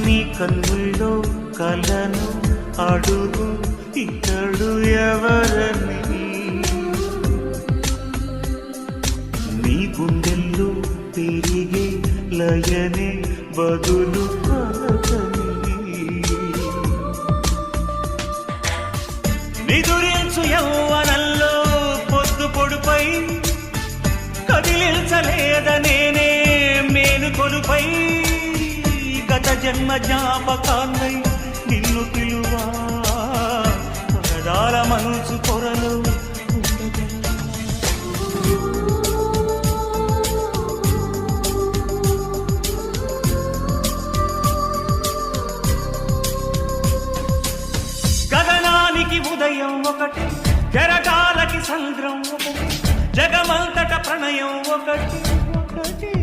నీ కన్నుల్లో కలను అడుగు ఇతడు ఎవరని, నీ గుండెల్లో పెరిగే లయనే బదులు పలకని. నిదురించు యౌవనంలో పొద్దు పొడుపై కదిలించలేదనేనే మేను కొలుపై, గత జన్మ జ్ఞాపకాన్నై నిన్ను పిలువా పరదాల మనసు పొరలో గగనానికి ఉదయం ఒకటి, జరగాలకి సంద్రం ఒకటి, జగమంతట ప్రణయం ఒకటి ఒకటి.